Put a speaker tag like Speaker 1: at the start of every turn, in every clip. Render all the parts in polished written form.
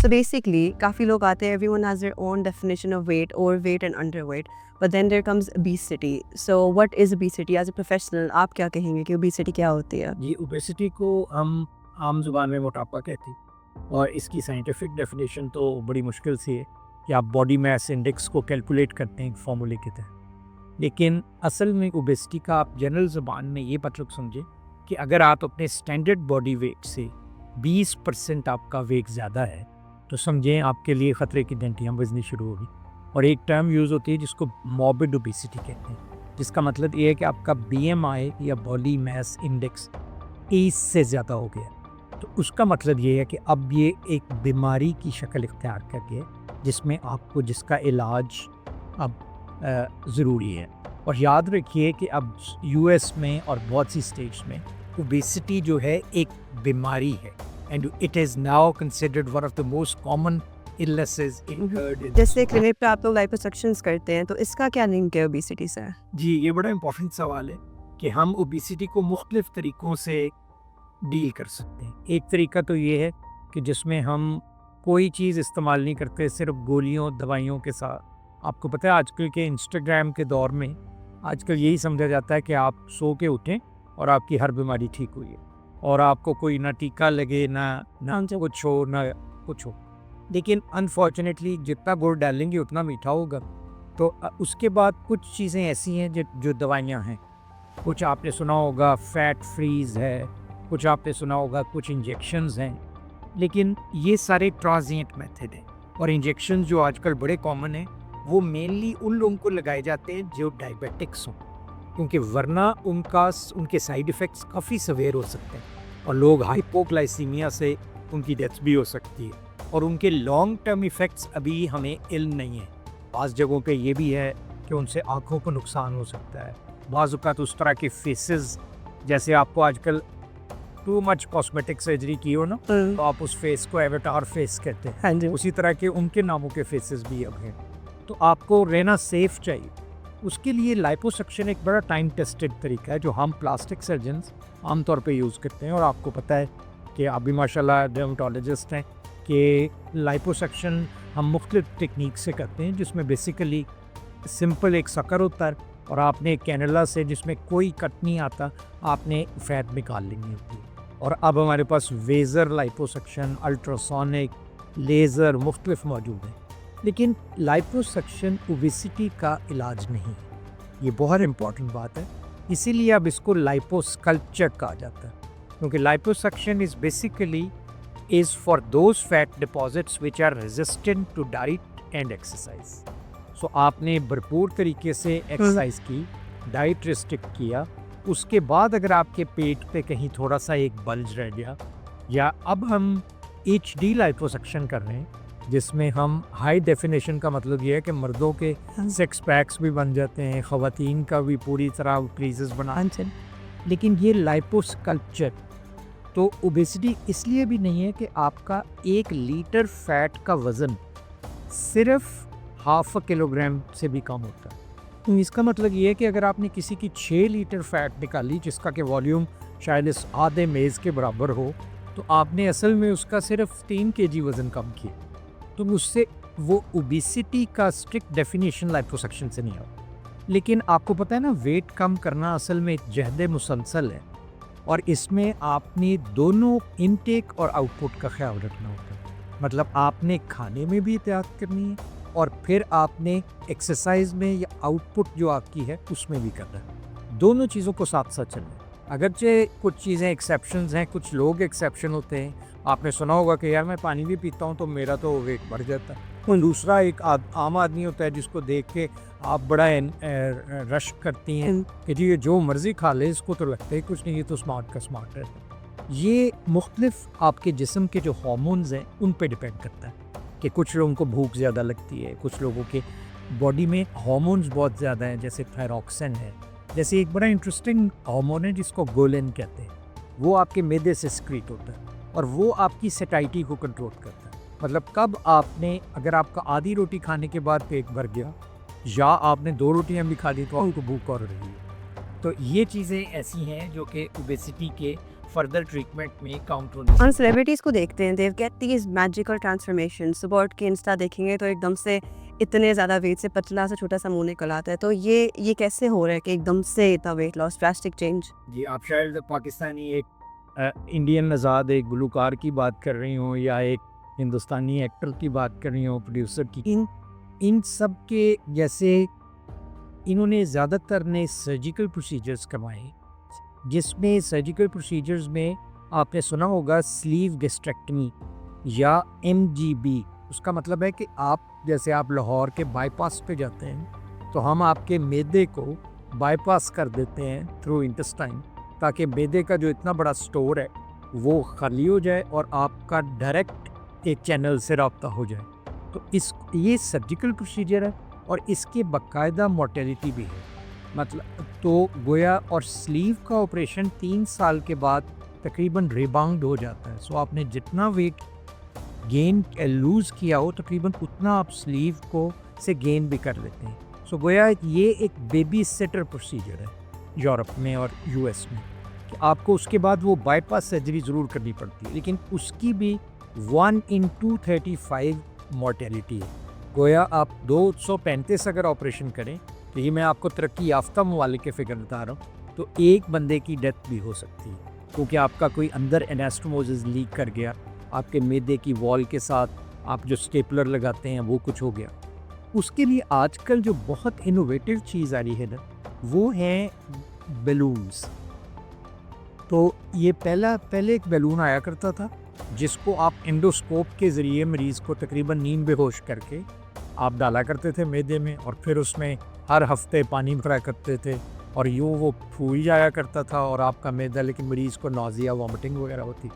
Speaker 1: So basically, काफ़ी लोग आते हैं, everyone has their own definition of weight, overweight and underweight. But then there comes obesity. So what is obesity? As a professional, आप क्या कहेंगे कि obesity क्या होती है?
Speaker 2: ये ओबेसिटी को हम आम ज़ुबान में मोटापा कहते हैं और इसकी साइंटिफिक डेफिनेशन तो बड़ी मुश्किल सी है कि आप बॉडी मास इंडेक्स को कैलकुलेट करते हैं एक फार्मूले के तहत। लेकिन असल में ओबेसिटी का आप जनरल ज़ुबान में ये मतलब समझें कि अगर आप अपने स्टैंडर्ड बॉडी वेट से 20% आपका वेट ज़्यादा है तो समझें आपके लिए ख़तरे की घंटियाँ बजनी शुरू होगी। और एक टर्म यूज़ होती है जिसको मॉर्बिड ओबेसिटी कहते हैं, जिसका मतलब ये है कि आपका BMI या बॉडी मास इंडेक्स 30 से ज़्यादा हो गया। तो उसका मतलब ये है कि अब ये एक बीमारी की शक्ल इख्तियार कर गया जिसमें आपको जिसका इलाज अब ज़रूरी है। और याद रखिए कि अब US में और बहुत सी स्टेट्स में ओबेसिटी जो है एक बीमारी है and it is now considered one of the most common illnesses incurred in
Speaker 1: जैसे क्लिनिक पे आप लोग liposuctions करते हैं, तो इसका क्या लिंक है obesity से?
Speaker 2: जी, ये बड़ा इम्पोर्टेंट सवाल है कि हम ओबेसिटी को मुख्तलिफ तरीक़ों से डील कर सकते हैं। एक तरीका तो ये है कि जिसमें हम कोई चीज़ इस्तेमाल नहीं करते, सिर्फ गोलियों दवाइयों के साथ। आपको पता है आजकल के इंस्टाग्राम के दौर में आजकल यही समझा जाता है कि आप सो के उठें और आपकी हर बीमारी ठीक हुई है और आपको कोई ना टीका लगे ना कुछ हो ना कुछ हो। लेकिन अनफॉर्चुनेटली जितना गुड़ डालेंगे उतना मीठा होगा। तो उसके बाद कुछ चीज़ें ऐसी हैं जो दवाइयाँ हैं। कुछ आपने सुना होगा फैट फ्रीज़ है, कुछ आपने सुना होगा कुछ इंजेक्शंस हैं, लेकिन ये सारे ट्रांजिएंट मेथड हैं। और इंजेक्शंस जो आजकल बड़े कॉमन हैं वो मेनली उन लोगों को लगाए जाते हैं जो डायबिटिक्स हों, क्योंकि वरना उनके साइड इफ़ेक्ट्स काफ़ी सवेयर हो सकते हैं और लोग हाइपोग्लाइसीमिया से उनकी डेथ भी हो सकती है और उनके लॉन्ग टर्म इफ़ेक्ट्स अभी हमें इल्म नहीं है। बाज़ जगहों पे ये भी है कि उनसे आँखों को नुकसान हो सकता है। बाज़ औक़ात उस तरह के फेसेस, जैसे आपको आजकल टू मच कॉस्मेटिक सर्जरी की हो ना तो आप उस फेस को एवटार फेस कहते हैं।
Speaker 1: हाँ जी।
Speaker 2: उसी तरह के उनके नामों के फेसेस भी अब हैं। तो आपको रहना सेफ चाहिए। उसके लिए लाइपोसक्शन एक बड़ा टाइम टेस्टेड तरीका है जो हम प्लास्टिक सर्जन्स आमतौर पे यूज़ करते हैं। और आपको पता है कि आप भी माशाल्लाह डर्मेटोलॉजिस्ट हैं कि लाइपोसक्शन हम मुख्तलिफ टेक्निक से करते हैं, जिसमें बेसिकली सिंपल एक सकर होता है और आपने एक कैनुला से, जिसमें कोई कट नहीं आता, आपने फैट निकाल लेनी होती है। और अब हमारे पास वेज़र लाइपोसक्शन, अल्ट्रासोनिक, लेज़र मुख्तलिफ मौजूद हैं। लेकिन लाइपोसक्शन ओबेसिटी का इलाज नहीं है, ये बहुत इम्पॉर्टेंट बात है। इसीलिए अब इसको लाइपोस्कल्पचर कहा जाता है, क्योंकि liposuction is basically is for those fat deposits which are resistant to diet and exercise. So आपने भरपूर तरीके से एक्सरसाइज की, डाइट रिस्ट्रिक्ट किया, उसके बाद अगर आपके पेट पे कहीं थोड़ा सा एक बल्ज रह गया, या अब हम HD लाइपोसक्शन कर रहे हैं जिसमें हम हाई डेफिनेशन का मतलब ये है कि मर्दों के सिक्स पैक्स भी बन जाते हैं, ख़वातीन का भी पूरी तरह क्रीजेस बना। लेकिन ये लाइपोस्कल्पचर तो ओबेसिटी इसलिए भी नहीं है कि आपका 1 लीटर फैट का वज़न सिर्फ ½ किलोग्राम से भी कम होता है। तो इसका मतलब ये है कि अगर आपने किसी की 6 लीटर फैट निकाली जिसका कि वॉल्यूम शायद इस आधे मेज़ के बराबर हो, तो आपने असल में उसका सिर्फ 3 kg वज़न कम किया। तो उससे वो ओबेसिटी का स्ट्रिक्ट डेफिनेशन लाइपोसक्शन से नहीं आता। लेकिन आपको पता है ना, वेट कम करना असल में एक जहद मुसलसल है और इसमें आपने दोनों इनटेक और आउटपुट का ख्याल रखना होता है। मतलब आपने खाने में भी एहतियात करनी है और फिर आपने एक्सरसाइज में या आउटपुट जो आपकी है उसमें भी करना है। दोनों चीज़ों को साथ साथ चलना है। अगरचे कुछ चीज़ें एक्सेप्शंस हैं, कुछ लोग एक्सेप्शन होते हैं। आपने सुना होगा कि यार मैं पानी भी पीता हूँ तो मेरा तो वेट बढ़ जाता है। और दूसरा एक आम आदमी होता है जिसको देख के आप बड़ा रश करती हैं कि जी ये जो मर्ज़ी खा ले, इसको तो लगता ही कुछ नहीं, ये तो स्मार्ट का स्मार्ट है। ये मुख्तलिफ आपके जिस्म के जो हार्मोन्स हैं उन पे डिपेंड करता है कि कुछ लोगों को भूख ज़्यादा लगती है, कुछ लोगों के बॉडी में हार्मोन्स बहुत ज़्यादा हैं, जैसे थायरॉक्सिन है। जैसे एक बड़ा इंटरेस्टिंग हार्मोन है जिसको गोलिन कहते हैं, वो आपके मैदे से सिक्रीट होता है और वो आपकी सेटाइटी को कंट्रोल करता है। मतलब कब आपने, अगर आपका आधी रोटी खाने के बाद पेट भर गया या आपने 2 रोटियां भी खा ली तो आपको भूख और रही है। तो ये चीज़ें ऐसी हैं जो कि ओबेसिटी के फर्दर ट्रीटमेंट में काउंट होनी।
Speaker 1: हम सेलिब्रिटीज़ को देखते हैं, they get these magical transformation. सुबह उठ के इंस्टा देखेंगे तो एकदम से इतने ज़्यादा वेट से पतला सा छोटा सा मुंह निकल आता है। तो ये कैसे हो रहा है कि एकदम से इतना वेट लॉस, ड्रास्टिक चेंज?
Speaker 2: जी, आप शायद पाकिस्तानी एक इंडियन नज़ाद एक गुलकार की बात कर रही हो या एक हिंदुस्तानी एक्टर की बात कर रही हो, प्रोड्यूसर की। इन सब के जैसे इन्होंने ज़्यादातर ने सर्जिकल प्रोसीजर्स करवाए, जिसमें सर्जिकल प्रोसीजर्स में आपने सुना होगा स्लीव गैस्ट्रेक्टमी या MGB। उसका मतलब है कि जैसे आप लाहौर के बाईपास पे जाते हैं तो हम आपके मैदे को बाईपास कर देते हैं थ्रू इंटेस्टाइन, ताकि मैदे का जो इतना बड़ा स्टोर है वो खाली हो जाए और आपका डायरेक्ट एक चैनल से रब्ता हो जाए। तो ये सर्जिकल प्रोसीजर है और इसके बाकायदा मोर्टेलिटी भी है। मतलब तो गोया और स्लीव का ऑपरेशन 3 साल के बाद तकरीबन रिबाउंड हो जाता है। सो आपने जितना वेट गेन लूज़ किया हो तकरीबन उतना आप स्लीव को से गेन भी कर लेते हैं। सो गोया ये एक बेबी सिटर प्रोसीजर है यूरोप में और US में, कि आपको उसके बाद वो बाईपास सर्जरी ज़रूर करनी पड़ती है, लेकिन उसकी भी 1 in 235 मोर्टेलिटी है। गोया आप 235 अगर ऑपरेशन करें तो ये मैं आपको तरक्की याफ्ता ममालिक के फिगर बता रहा हूँ, तो एक बंदे की डेथ भी हो सकती है, क्योंकि आपका कोई अंदर एनास्टोमोसिस लीक कर गया, आपके मैदे की वॉल के साथ आप जो स्टेपलर लगाते हैं वो कुछ हो गया। उसके लिए आजकल जो बहुत इनोवेटिव चीज़ आ रही है ना, वो है बैलून्स। तो ये पहले एक बैलून आया करता था जिसको आप एंडोस्कोप के ज़रिए मरीज़ को तकरीबन नींद बेहोश करके आप डाला करते थे मैदे में, और फिर उसमें हर हफ्ते पानी भरा करते थे और यूँ वो फूल जाया करता था और आपका मैदा, लेकिन मरीज़ को नौजिया वॉमिटिंग वगैरह होती।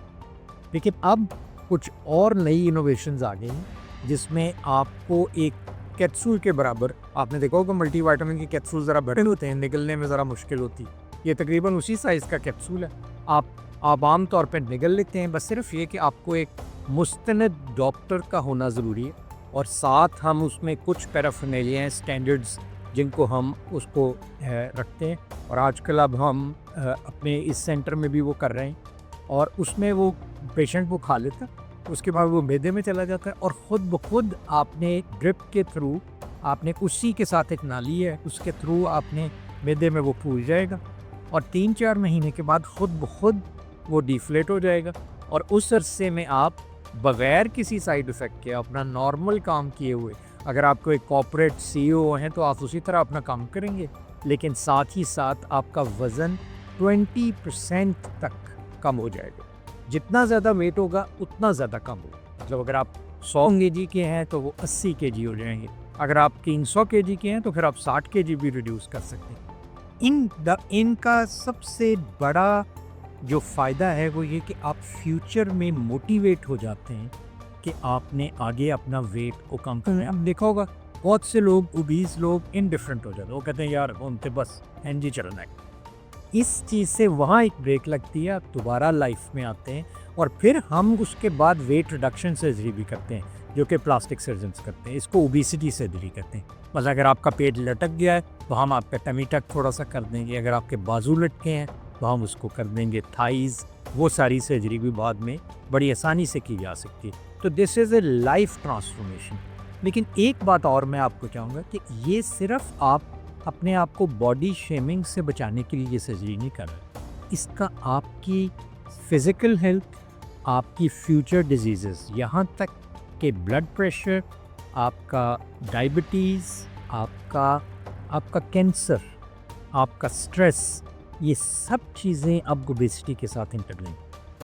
Speaker 2: लेकिन अब कुछ और नई इनोवेशंस आ गई हैं जिसमें आपको एक कैप्सूल के बराबर, आपने देखा होगा मल्टीविटामिन के कैप्सूल ज़रा बड़े होते हैं, निगलने में ज़रा मुश्किल होती, ये तकरीबन उसी साइज़ का कैप्सूल है। आप आम तौर पर निगल लेते हैं। बस सिर्फ ये कि आपको एक मुस्तनद डॉक्टर का होना ज़रूरी है, और साथ हम उसमें कुछ पैराफर्नेलिया स्टैंडर्ड्स जिनको हम उसको रखते हैं, और आजकल अब हम अपने इस सेंटर में भी वो कर रहे हैं, और उसमें वो पेशेंट वो खा लेता है, उसके बाद वो मैदे में चला जाता है, और ख़ुद ब खुद आपने ड्रिप के थ्रू, आपने उसी के साथ एक नाली है उसके थ्रू आपने मैदे में वो फूल जाएगा, और 3-4 महीने के बाद ख़ुद ब खुद वो डिफ्लेट हो जाएगा, और उस अरसे में आप बग़ैर किसी साइड इफ़ेक्ट के अपना नॉर्मल काम किए हुए, अगर आप कोई कॉर्पोरेट CEO हैं तो आप उसी तरह अपना काम करेंगे, लेकिन साथ ही साथ आपका वज़न 20% तक कम हो जाएगा। जितना ज़्यादा वेट होगा उतना ज़्यादा कम होगा। मतलब अगर आप 100 kg के हैं तो वो 80 kg हो जाएंगे, अगर आप 300 kg के हैं तो फिर आप 60 kg भी रिड्यूस कर सकते हैं। इनका सबसे बड़ा जो फ़ायदा है वो ये कि आप फ्यूचर में मोटिवेट हो जाते हैं कि आपने आगे अपना वेट को कम करना है। अब देखा होगा बहुत से लोग ओबीस लोग इनडिफरेंट हो जाते हैं, वो कहते हैं यार उनसे बस एनजी चलना है। इस चीज़ से वहाँ एक ब्रेक लगती है, आप दोबारा लाइफ में आते हैं, और फिर हम उसके बाद वेट रिडक्शन सर्जरी भी करते हैं, जो कि प्लास्टिक सर्जन्स करते हैं। इसको ओबेसिटी सर्जरी कहते हैं। मतलब अगर आपका पेट लटक गया है तो हम आपका टमी टक थोड़ा सा कर देंगे, अगर आपके बाजू लटके हैं तो हम उसको कर देंगे थाइज़। वो सारी सर्जरी भी बाद में बड़ी आसानी से की जा सकती है। तो this is a life transformation. लेकिन एक बात और मैं आपको चाहूँगा कि ये सिर्फ आप अपने आप को बॉडी शेमिंग से बचाने के लिए ये सर्जरी नहीं कर रहे, इसका आपकी फ़िज़िकल हेल्थ, आपकी फ्यूचर डिजीज़ेस, यहाँ तक कि ब्लड प्रेशर, आपका डायबिटीज़, आपका कैंसर, आपका स्ट्रेस, ये सब चीज़ें अब ओबेसिटी के साथ इंटरलिंक